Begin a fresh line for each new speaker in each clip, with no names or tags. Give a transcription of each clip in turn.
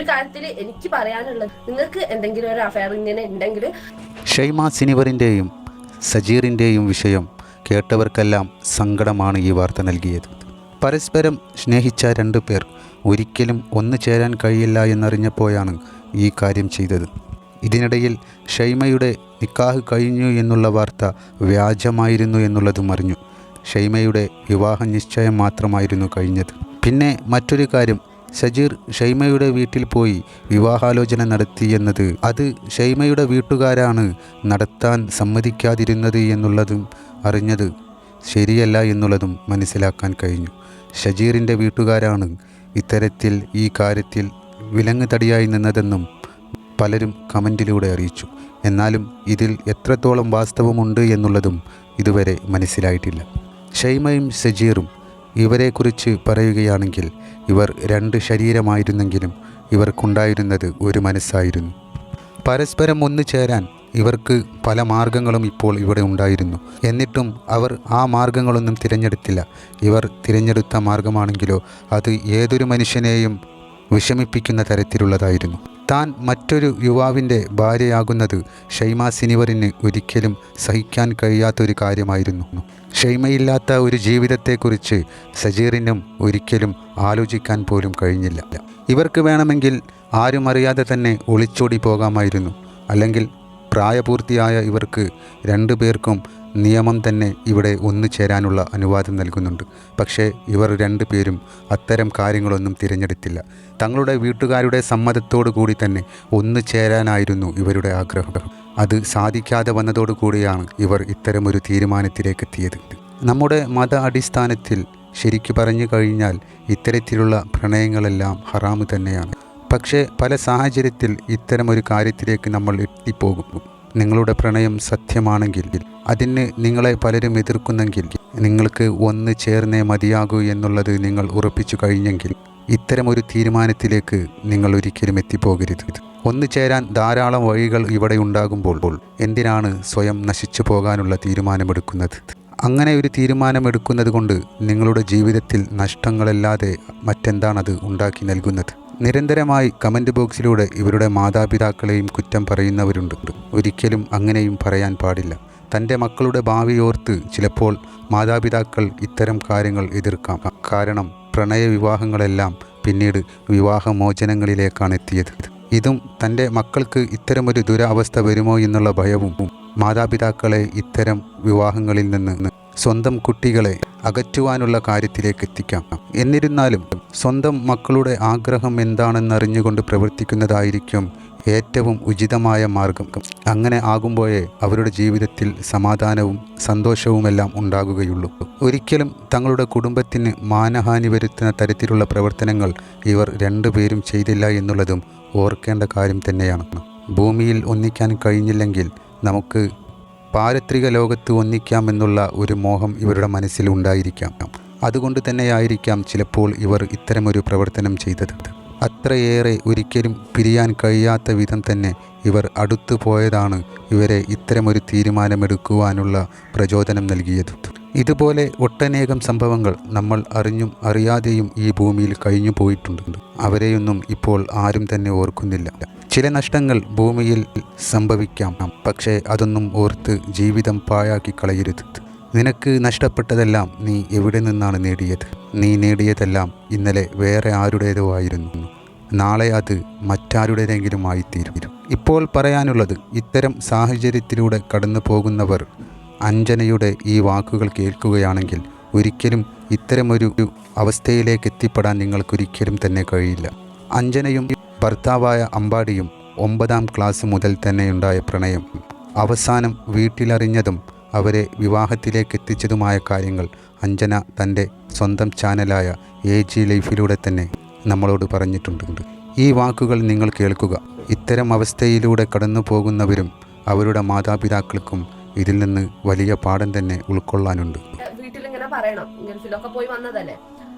ഒരു കാര്യത്തിൽ എനിക്ക് പറയാനുള്ളത്, നിങ്ങൾക്ക് എന്തെങ്കിലും ഒരു അഫയർ ഇങ്ങനെ ഉണ്ടെങ്കിൽ
ഷൈമ സിനിവറിൻ്റെയും സജീറിൻ്റെയും വിഷയം കേട്ടവർക്കെല്ലാം സങ്കടമാണ് ഈ വാർത്ത നൽകിയത്. പരസ്പരം സ്നേഹിച്ച രണ്ടു പേർ ഒരിക്കലും ഒന്നു ചേരാൻ കഴിയില്ല എന്നറിഞ്ഞപ്പോഴാണ് ഈ കാര്യം ചെയ്തത്. ഇതിനിടയിൽ ഷൈമയുടെ നിക്കാഹ് കഴിഞ്ഞു എന്നുള്ള വാർത്ത വ്യാജമായിരുന്നു എന്നുള്ളതും അറിഞ്ഞു. ഷൈമയുടെ വിവാഹ നിശ്ചയം മാത്രമായിരുന്നു കഴിഞ്ഞത്. പിന്നെ മറ്റൊരു കാര്യം, സജീർ ഷൈമയുടെ വീട്ടിൽ പോയി വിവാഹാലോചന നടത്തി എന്നത് അത് ഷൈമയുടെ വീട്ടുകാരാണ് നടത്താൻ സമ്മതിക്കാതിരുന്നത് എന്നുള്ളതും അറിഞ്ഞത് ശരിയല്ല എന്നുള്ളതും മനസ്സിലാക്കാൻ കഴിഞ്ഞു. ഷജീറിൻ്റെ വീട്ടുകാരാണ് ഇത്തരത്തിൽ ഈ കാര്യത്തിൽ വിലങ്ങ് തടിയായി നിന്നതെന്നും പലരും കമൻറ്റിലൂടെ അറിയിച്ചു. എന്നാലും ഇതിൽ എത്രത്തോളം വാസ്തവമുണ്ട് എന്നുള്ളതും ഇതുവരെ മനസ്സിലായിട്ടില്ല. ഷൈമയും സജീറും ഇവരെക്കുറിച്ച് പറയുകയാണെങ്കിൽ ഇവർ രണ്ട് ശരീരമായിരുന്നെങ്കിലും ഇവർക്കുണ്ടായിരുന്നത് ഒരു മനസ്സായിരുന്നു. പരസ്പരം ഒന്നു ചേരാൻ ഇവർക്ക് പല മാർഗങ്ങളും ഇപ്പോൾ ഇവിടെ ഉണ്ടായിരുന്നു. എന്നിട്ടും അവർ ആ മാർഗങ്ങളൊന്നും തിരഞ്ഞെടുത്തില്ല. ഇവർ തിരഞ്ഞെടുത്ത മാർഗമാണെങ്കിലോ അത് ഏതൊരു മനുഷ്യനെയും വിഷമിപ്പിക്കുന്ന തരത്തിലുള്ളതായിരുന്നു. താൻ മറ്റൊരു യുവാവിൻ്റെ ഭാര്യയാകുന്നത് ഷൈമ സിനിവറിന് ഒരിക്കലും സഹിക്കാൻ കഴിയാത്തൊരു കാര്യമായിരുന്നു. ഷൈമയില്ലാത്ത ഒരു ജീവിതത്തെക്കുറിച്ച് സജീറിനും ഒരിക്കലും ആലോചിക്കാൻ പോലും കഴിഞ്ഞില്ല. ഇവർക്ക് വേണമെങ്കിൽ ആരും അറിയാതെ തന്നെ ഒളിച്ചോടി പോകാമായിരുന്നു. അല്ലെങ്കിൽ പ്രായപൂർത്തിയായ ഇവർക്ക് രണ്ടു പേർക്കും നിയമം തന്നെ ഇവിടെ ഒന്നു ചേരാനുള്ള അനുവാദം നൽകുന്നുണ്ട്. പക്ഷേ ഇവർ രണ്ടു പേരും അത്തരം കാര്യങ്ങളൊന്നും തിരഞ്ഞെടുത്തില്ല. തങ്ങളുടെ വീട്ടുകാരുടെ സമ്മതത്തോടു കൂടി തന്നെ ഒന്നു ചേരാനായിരുന്നു ഇവരുടെ ആഗ്രഹം. അത് സാധിക്കാതെ വന്നതോടുകൂടിയാണ് ഇവർ ഇത്തരമൊരു തീരുമാനത്തിലേക്കെത്തിയത്. നമ്മുടെ മത അടിസ്ഥാനത്തിൽ ശരിക്കു പറഞ്ഞു കഴിഞ്ഞാൽ ഇത്തരത്തിലുള്ള പ്രണയങ്ങളെല്ലാം ഹറാമ് തന്നെയാണ്. പക്ഷേ പല സാഹചര്യത്തിൽ ഇത്തരമൊരു കാര്യത്തിലേക്ക് നമ്മൾ എത്തിപ്പോകും. നിങ്ങളുടെ പ്രണയം സത്യമാണെങ്കിൽ അതിന് നിങ്ങളെ പലരും എതിർക്കുന്നെങ്കിൽ നിങ്ങൾക്ക് ഒന്ന് ചേർന്നേ മതിയാകൂ എന്നുള്ളത് നിങ്ങൾ ഉറപ്പിച്ചു കഴിഞ്ഞെങ്കിൽ ഇത്തരമൊരു തീരുമാനത്തിലേക്ക് നിങ്ങൾ ഒരിക്കലും എത്തിപ്പോകരുത്. ഒന്നു ചേരാൻ ധാരാളം വഴികൾ ഇവിടെ ഉണ്ടാകുമ്പോൾ എന്തിനാണ് സ്വയം നശിച്ചു പോകാനുള്ള തീരുമാനമെടുക്കുന്നത്? അങ്ങനെ ഒരു തീരുമാനമെടുക്കുന്നത് കൊണ്ട് നിങ്ങളുടെ ജീവിതത്തിൽ നഷ്ടങ്ങളല്ലാതെ മറ്റെന്താണത് ഉണ്ടാക്കി നൽകുന്നത്? നിരന്തരമായി കമൻറ്റ് ബോക്സിലൂടെ ഇവരുടെ മാതാപിതാക്കളെയും കുറ്റം പറയുന്നവരുണ്ട്. ഒരിക്കലും അങ്ങനെയും പറയാൻ പാടില്ല. തൻ്റെ മക്കളുടെ ഭാവിയോർത്ത് ചിലപ്പോൾ മാതാപിതാക്കൾ ഇത്തരം കാര്യങ്ങൾ എതിർക്കാം. കാരണം പ്രണയവിവാഹങ്ങളെല്ലാം പിന്നീട് വിവാഹമോചനങ്ങളിലേക്കാണ് എത്തിയത്. ഇതും തൻ്റെ മക്കൾക്ക് ഇത്തരമൊരു ദുരവസ്ഥ വരുമോ എന്നുള്ള ഭയവും മാതാപിതാക്കളെ ഇത്തരം വിവാഹങ്ങളിൽ നിന്ന് സ്വന്തം കുട്ടികളെ അകറ്റുവാനുള്ള കാര്യത്തിലേക്ക് എത്തിക്കാം. എന്നിരുന്നാലും സ്വന്തം മക്കളുടെ ആഗ്രഹം എന്താണെന്നറിഞ്ഞുകൊണ്ട് പ്രവർത്തിക്കുന്നതായിരിക്കും ഏറ്റവും ഉചിതമായ മാർഗം. അങ്ങനെ ആകുമ്പോഴേ അവരുടെ ജീവിതത്തിൽ സമാധാനവും സന്തോഷവുമെല്ലാം ഉണ്ടാകുകയുള്ളൂ. ഒരിക്കലും തങ്ങളുടെ കുടുംബത്തിന് മാനഹാനി വരുത്തുന്ന തരത്തിലുള്ള പ്രവർത്തനങ്ങൾ ഇവർ രണ്ടുപേരും ചെയ്തില്ല എന്നുള്ളതും ഓർക്കേണ്ട കാര്യം തന്നെയാണ്. ഭൂമിയിൽ ഒന്നിക്കാൻ കഴിഞ്ഞില്ലെങ്കിൽ നമുക്ക് പാരത്രിക ലോകത്ത് ഒന്നിക്കാമെന്നുള്ള ഒരു മോഹം ഇവരുടെ മനസ്സിൽ ഉണ്ടായിരിക്കാം. അതുകൊണ്ട് തന്നെയായിരിക്കാം ചിലപ്പോൾ ഇവർ ഇത്തരമൊരു പ്രവർത്തനം ചെയ്തത്. അത്രയേറെ ഒരിക്കലും പിരിയാൻ കഴിയാത്ത വിധം തന്നെ ഇവർ അടുത്തു പോയതാണ് ഇവരെ ഇത്തരമൊരു തീരുമാനമെടുക്കുവാനുള്ള പ്രചോദനം നൽകിയത്. ഇതുപോലെ ഒട്ടനേകം സംഭവങ്ങൾ നമ്മൾ അറിഞ്ഞും അറിയാതെയും ഈ ഭൂമിയിൽ കഴിഞ്ഞു പോയിട്ടുണ്ട്. അവരെയൊന്നും ഇപ്പോൾ ആരും തന്നെ ഓർക്കുന്നില്ല. ചില നഷ്ടങ്ങൾ ഭൂമിയിൽ സംഭവിക്കാം. പക്ഷേ അതൊന്നും ഓർത്ത് ജീവിതം പാഴാക്കി കളയരുത്. നിനക്ക് നഷ്ടപ്പെട്ടതെല്ലാം നീ എവിടെ നിന്നാണ് നേടിയത്? നീ നേടിയതെല്ലാം ഇന്നലെ വേറെ ആരുടേതോ ആയിരുന്നു. നാളെ അത് മറ്റാരുടേതെങ്കിലും ആയിത്തീരും. ഇപ്പോൾ പറയാനുള്ളത്, ഇത്തരം സാഹചര്യത്തിലൂടെ കടന്നു പോകുന്നവർ അഞ്ജനയുടെ ഈ വാക്കുകൾ കേൾക്കുകയാണെങ്കിൽ ഒരിക്കലും ഇത്തരമൊരു അവസ്ഥയിലേക്ക് എത്തിപ്പെടാൻ നിങ്ങൾക്കൊരിക്കലും തന്നെ കഴിയില്ല. അഞ്ജനയും ഭർത്താവായ അമ്പാടിയും 9ാം ക്ലാസ് മുതൽ തന്നെയുണ്ടായ പ്രണയം അവസാനം വീട്ടിലറിഞ്ഞതും അവരെ വിവാഹത്തിലേക്ക് എത്തിച്ചതുമായ കാര്യങ്ങൾ അഞ്ജന തൻ്റെ സ്വന്തം ചാനലായ AG ലൈഫിലൂടെ തന്നെ നമ്മളോട് പറഞ്ഞിട്ടുണ്ട്. ഈ വാക്കുകൾ നിങ്ങൾ കേൾക്കുക. ഇത്തരം അവസ്ഥയിലൂടെ കടന്നു പോകുന്നവരും അവരുടെ മാതാപിതാക്കൾക്കും ഇതിൽ നിന്ന് വലിയ പാഠം തന്നെ ഉൾക്കൊള്ളാനുണ്ട്.
വീട്ടിലിങ്ങനെ പറയണം, ഗൾഫിലൊക്കെ പോയി വന്നതല്ലേ.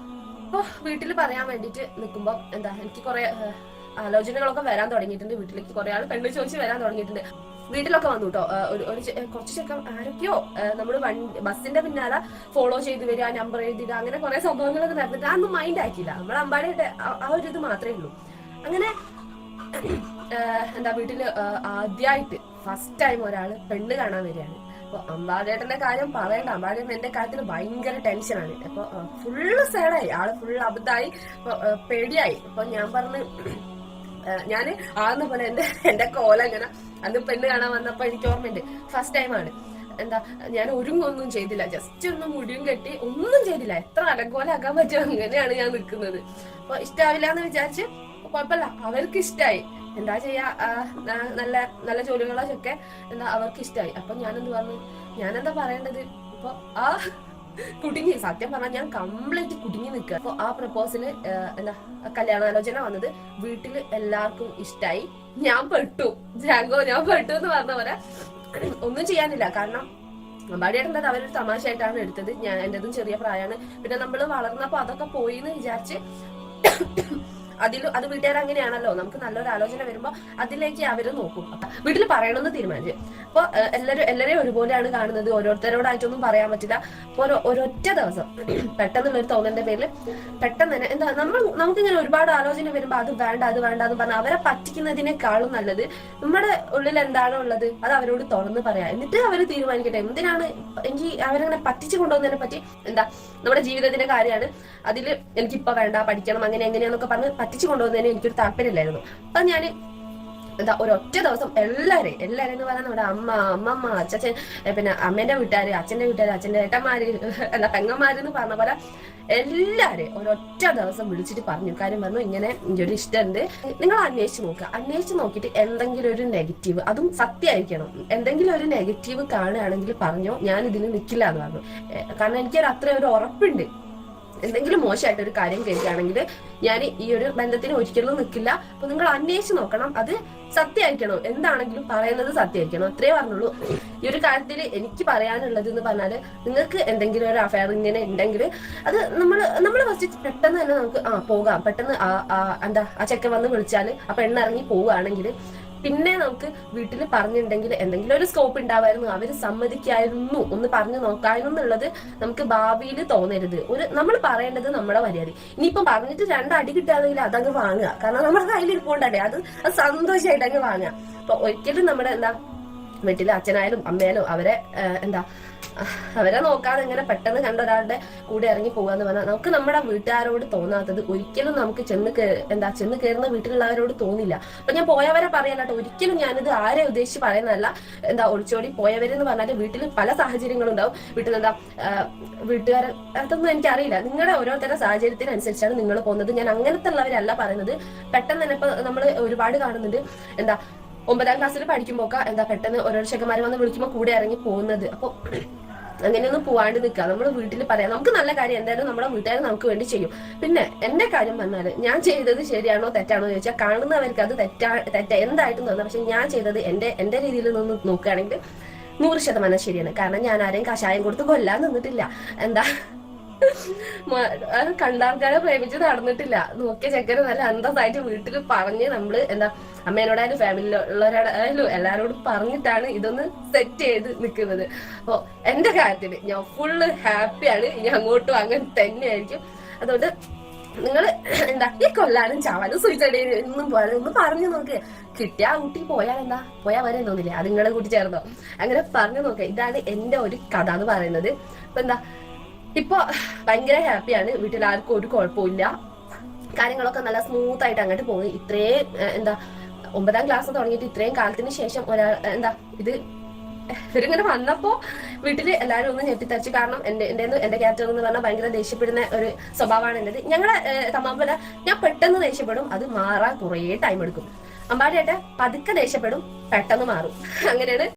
അപ്പോൾ വീട്ടിൽ പറയാൻ വേണ്ടിയിട്ട് നിൽക്കുമ്പോൾ എനിക്ക് കുറെ ആലോചനകളൊക്കെ വരാൻ തുടങ്ങിയിട്ടുണ്ട്. വീട്ടിലേക്ക് കുറെ ആൾ പെണ്ണ് ചോദിച്ച് വരാൻ തുടങ്ങിയിട്ടുണ്ട്. വീട്ടിലൊക്കെ വന്നു കേട്ടോ. കുറച്ച് ചെക്കം ആരൊക്കെയോ നമ്മൾ ബസ്സിന്റെ പിന്നാലെ ഫോളോ ചെയ്ത് വരിക, നമ്പർ എഴുതിടുക, അങ്ങനെ കുറെ സംഭവങ്ങളൊക്കെ നടന്നിട്ട് അതൊന്നും മൈൻഡ് ആക്കിയില്ല. നമ്മൾ അമ്പാടിയുടെ ആ ഒരു ഇത് മാത്രമേ ഉള്ളൂ. അങ്ങനെ എന്താ വീട്ടില് ആദ്യമായിട്ട് ഫസ്റ്റ് ടൈം ഒരാള് പെണ്ണ് കാണാൻ വരികയാണ്. അപ്പൊ അമ്പാടേട്ടന്റെ കാര്യം പറയണ്ട, അമ്പാടേട്ടൻ എന്റെ കാര്യത്തിൽ ഭയങ്കര ടെൻഷനാണ്. അപ്പൊ ഫുള്ള് സേഡായി, ആള് ഫുള്ള് അബദ്ധമായി, പേടിയായി. അപ്പൊ ഞാൻ പറഞ്ഞു, ഞാന് ആകുന്ന പോലെ എന്റെ കോല ഇങ്ങനെ അന്ന് പെണ്ണ് കാണാൻ വന്നപ്പോ എനിക്ക് ഓർമ്മയുണ്ട്, ഫസ്റ്റ് ടൈമാണ്. എന്താ ഞാൻ ഒരുങ്ങൊന്നും ചെയ്തില്ല, ജസ്റ്റ് ഒന്ന് മുടിയും കെട്ടി, ഒന്നും ചെയ്തില്ല. എത്ര അലങ്കോലാക്കാൻ പറ്റും അങ്ങനെയാണ് ഞാൻ നിൽക്കുന്നത്. അപ്പൊ ഇഷ്ടാവില്ല എന്ന് വിചാരിച്ച് കുഴപ്പമില്ല, അവർക്ക് ഇഷ്ടായി. എന്താ ചെയ്യാ, നല്ല നല്ല ജോലികളൊക്കെ എന്താ അവർക്ക് ഇഷ്ടമായി. അപ്പൊ ഞാനെന്ത് പറഞ്ഞു, ഞാനെന്താ പറയേണ്ടത്? ഇപ്പൊ ആ കുടുങ്ങി, സത്യം പറഞ്ഞാൽ ഞാൻ കംപ്ലീറ്റ് കുടുങ്ങി നിൽക്കുക. അപ്പൊ ആ പ്രപ്പോസല് എന്താ കല്യാണാലോചന വന്നത് വീട്ടില് എല്ലാവർക്കും ഇഷ്ടായി. ഞാൻ പെട്ടു, ജാങ്കോ ഞാൻ പെട്ടു എന്ന് പറഞ്ഞ പോലെ ഒന്നും ചെയ്യാനില്ല. കാരണം അമ്പാടിയേട്ടൻ്റെ അവരൊരു തമാശയായിട്ടാണ് എടുത്തത്. ഞാൻ എന്റേതും ചെറിയ പ്രായമാണ്. പിന്നെ നമ്മൾ വളർന്നപ്പോ അതൊക്കെ പോയി എന്ന് വിചാരിച്ച് അത് വീട്ടുകാർ അങ്ങനെയാണല്ലോ, നമുക്ക് നല്ലൊരു ആലോചന വരുമ്പോ അതിലേക്ക് അവര് നോക്കും. വീട്ടിൽ പറയണമെന്ന് തീരുമാനിച്ചു. അപ്പൊ എല്ലാരെയും ഒരുപോലെയാണ് കാണുന്നത്, ഓരോരുത്തരോടായിട്ടൊന്നും പറയാൻ പറ്റില്ല. അപ്പൊ ഒരൊറ്റ ദിവസം പെട്ടെന്നുള്ള ഒരു തോന്നലിന്റെ പേരിൽ പെട്ടെന്ന് തന്നെ എന്താ നമുക്കിങ്ങനെ ഒരുപാട് ആലോചന വരുമ്പോ അത് വേണ്ട എന്ന് പറഞ്ഞാൽ അവരെ പറ്റിക്കുന്നതിനേക്കാളും നല്ലത് നമ്മുടെ ഉള്ളിൽ എന്താണോ ഉള്ളത് അത് അവരോട് തുറന്ന് പറയാം. എന്നിട്ട് അവര് തീരുമാനിക്കട്ടെ. എന്തിനാണ് എനിക്ക് അവരങ്ങനെ പറ്റിച്ചു കൊണ്ടുപോകുന്നതിനെ പറ്റി, എന്താ നമ്മുടെ ജീവിതത്തിന്റെ കാര്യമാണ്, അതിൽ എനിക്കിപ്പോ വേണ്ട, പഠിക്കണം, അങ്ങനെ എങ്ങനെയാന്നൊക്കെ പറഞ്ഞ് പറ്റിച്ചു കൊണ്ടുപോകുന്നതിന് എനിക്കൊരു താല്പര്യമില്ലായിരുന്നു. അപ്പൊ ഞാൻ എന്താ ഒരൊറ്റ ദിവസം എല്ലാരെയും എന്ന് പറഞ്ഞാൽ നമ്മുടെ അമ്മമ്മ, അച്ഛൻ, പിന്നെ അമ്മേന്റെ വീട്ടുകാര്, അച്ഛന്റെ വീട്ടുകാര്, അച്ഛന്റെ ഏട്ടന്മാര്, എന്താ പെങ്ങന്മാരെന്ന് പറഞ്ഞ പോലെ എല്ലാരെയും ഒരൊറ്റ ദിവസം വിളിച്ചിട്ട് കാര്യം പറഞ്ഞു, ഇങ്ങനെ ഒരു ഇഷ്ടമുണ്ട്, നിങ്ങൾ അന്വേഷിച്ച് നോക്കിയിട്ട് എന്തെങ്കിലും ഒരു നെഗറ്റീവ്, അതും സത്യമായിരിക്കണം, എന്തെങ്കിലും ഒരു നെഗറ്റീവ് കാണുകയാണെങ്കിൽ പറഞ്ഞോ, ഞാൻ ഇതിന് നിൽക്കില്ല എന്ന് പറഞ്ഞു. കാരണം എനിക്കൊരു അത്ര ഒരു ഉറപ്പുണ്ട്, എന്തെങ്കിലും മോശമായിട്ട് ഒരു കാര്യം കേൾക്കുകയാണെങ്കിൽ ഞാൻ ഈ ഒരു ബന്ധത്തിന് ഒരിക്കലും നിൽക്കില്ല. അപ്പൊ നിങ്ങൾ അന്വേഷിച്ച് നോക്കണം, അത് സത്യമായിരിക്കണം, എന്താണെങ്കിലും പറയുന്നത് സത്യമായിരിക്കണം, അത്രേ പറഞ്ഞുള്ളൂ. ഈ ഒരു കാര്യത്തിൽ എനിക്ക് പറയാനുള്ളത് എന്ന് പറഞ്ഞാല്, നിങ്ങൾക്ക് എന്തെങ്കിലും ഒരു അഫയർ ഇങ്ങനെ ഉണ്ടെങ്കിൽ അത് നമ്മൾ ഫസ്റ്റ് പെട്ടെന്ന് തന്നെ നമുക്ക് പോകാം. പെട്ടെന്ന് എന്താ ആ ചെക്കൻ വന്ന് വിളിച്ചാൽ ആ പെണ്ണിറങ്ങി പോവുകയാണെങ്കിൽ പിന്നെ നമുക്ക് വീട്ടിൽ പറഞ്ഞിട്ടുണ്ടെങ്കിൽ എന്തെങ്കിലും ഒരു സ്കോപ്പ് ഉണ്ടാവായിരുന്നു, അവര് സമ്മതിക്കായിരുന്നു, ഒന്ന് പറഞ്ഞു നോക്കായിരുന്നു എന്നുള്ളത് നമുക്ക് ഭാവിയിൽ തോന്നരുത്. നമ്മൾ പറയേണ്ടത് നമ്മുടെ മര്യാദ. ഇനിയിപ്പം പറഞ്ഞിട്ട് രണ്ടടി കിട്ടാതെങ്കിൽ അതങ്ങ് വാങ്ങുക, കാരണം നമ്മുടെ കയ്യിൽ ഇരിപ്പോണ്ടല്ലേ, അത് സന്തോഷമായിട്ട് അങ്ങ് വാങ്ങുക. അപ്പൊ ഒരിക്കലും നമ്മുടെ എന്താ വീട്ടിലെ അച്ഛനായാലും അമ്മയായാലും അവരെ നോക്കാതെ ഇങ്ങനെ പെട്ടെന്ന് കണ്ട ഒരാളുടെ കൂടെ ഇറങ്ങി പോകാന്ന് പറഞ്ഞാൽ നമുക്ക് നമ്മുടെ വീട്ടുകാരോട് തോന്നാത്തത് ഒരിക്കലും നമുക്ക് ചെന്ന് കയറുന്ന വീട്ടിലുള്ളവരോട് തോന്നില്ല. അപ്പൊ ഞാൻ പോയവരെ പറയാനാട്ടോ, ഒരിക്കലും ഞാനിത് ആരെ ഉദ്ദേശിച്ച് പറയുന്നതല്ല. ഒളിച്ചോടി പോയവരെന്ന് പറഞ്ഞാൽ വീട്ടിൽ പല സാഹചര്യങ്ങളും ഉണ്ടാവും. വീട്ടുകാർ അതൊന്നും എനിക്കറിയില്ല, നിങ്ങളുടെ ഓരോരുത്തരുടെ സാഹചര്യത്തിനനുസരിച്ചാണ് നിങ്ങൾ പോകുന്നത്. ഞാൻ അങ്ങനത്തെ ഉള്ളവരല്ല പറയുന്നത്. പെട്ടെന്ന് തന്നെ ഇപ്പൊ നമ്മൾ ഒരുപാട് കാണുന്നുണ്ട്, 9ാം ക്ലാസ്സിൽ പഠിക്കുമ്പോഴൊക്കെ പെട്ടെന്ന് ഓരോ ചെക്കന്മാർ വന്ന് വിളിക്കുമ്പോൾ കൂടെ ഇറങ്ങി പോകുന്നത്. അപ്പൊ അങ്ങനെയൊന്നും പോവാണ്ട് നിൽക്കുക. നമ്മൾ വീട്ടിൽ പറയാം, നമുക്ക് നല്ല കാര്യം എന്തായാലും നമ്മുടെ വീട്ടുകാർ നമുക്ക് വേണ്ടി ചെയ്യും. പിന്നെ എന്റെ കാര്യം പറഞ്ഞാല്, ഞാൻ ചെയ്തത് ശരിയാണോ തെറ്റാണോ എന്ന് ചോദിച്ചാൽ കാണുന്നവർക്ക് അത് തെറ്റ എന്തായിട്ടും തോന്നാം. പക്ഷെ ഞാൻ ചെയ്തത് എന്റെ രീതിയിൽ നിന്ന് നോക്കുകയാണെങ്കിൽ 100% ശരിയാണ്. കാരണം ഞാൻ ആരെയും കഷായം കൊടുത്ത് കൊല്ലാൻ നിന്നിട്ടില്ല, കണ്ടാൾക്കാരെ പ്രേമിച്ച് നടന്നിട്ടില്ല. നോക്കിയ ചെക്കന് നല്ല അന്തസ്സായിട്ട് വീട്ടിൽ പറഞ്ഞ് നമ്മള് അമ്മേനോടായാലും ഫാമിലിയിലുള്ളവരോടായാലും എല്ലാരോടും പറഞ്ഞിട്ടാണ് ഇതൊന്ന് സെറ്റ് ചെയ്ത് നിൽക്കുന്നത്. അപ്പൊ എന്റെ കാര്യത്തില് ഞാൻ ഫുള്ള് ഹാപ്പിയാണ്. ഇനി അങ്ങോട്ടും അങ്ങനെ തന്നെയായിരിക്കും. അതുകൊണ്ട് നിങ്ങൾ ഈ കൊല്ലാനും ചാവാനും സൂയിസൈഡ് ഒന്നും പോലെ ഒന്ന് പറഞ്ഞു നോക്ക്. കിട്ടിയ ആ കുട്ടി പോയാ വരെ തോന്നില്ലേ, അത് നിങ്ങളെ കൂട്ടി ചേർന്നോ, അങ്ങനെ പറഞ്ഞു നോക്കുക. ഇതാണ് എന്റെ ഒരു കഥ എന്ന് പറയുന്നത്. അപ്പൊ ഇപ്പൊ ഭയങ്കര ഹാപ്പിയാണ്, വീട്ടിൽ ആർക്കും ഒരു കുഴപ്പമില്ല, കാര്യങ്ങളൊക്കെ നല്ല സ്മൂത്ത് ആയിട്ട് അങ്ങോട്ട് പോകും. ഇത്രയും 9ാം ക്ലാസ് തുടങ്ങിയിട്ട് ഇത്രയും കാലത്തിന് ശേഷം ഇവരിങ്ങനെ വന്നപ്പോ വീട്ടില് എല്ലാരും ഒന്ന് ഞെട്ടിത്തരിച്ചു. കാരണം എന്റെ ക്യാരക്ടർ എന്ന് പറഞ്ഞാൽ ഭയങ്കര ദേഷ്യപ്പെടുന്ന ഒരു സ്വഭാവമാണ് എന്റേത്. ഞങ്ങളെ തമ്മിൽ ഞാൻ പെട്ടെന്ന് ദേഷ്യപ്പെടും, അത് മാറാൻ കുറേ ടൈം എടുക്കും. അമ്പാടിയായിട്ട് പതുക്കെ ദേഷ്യപ്പെടും, പെട്ടെന്ന് മാറും. അങ്ങനെയാണ്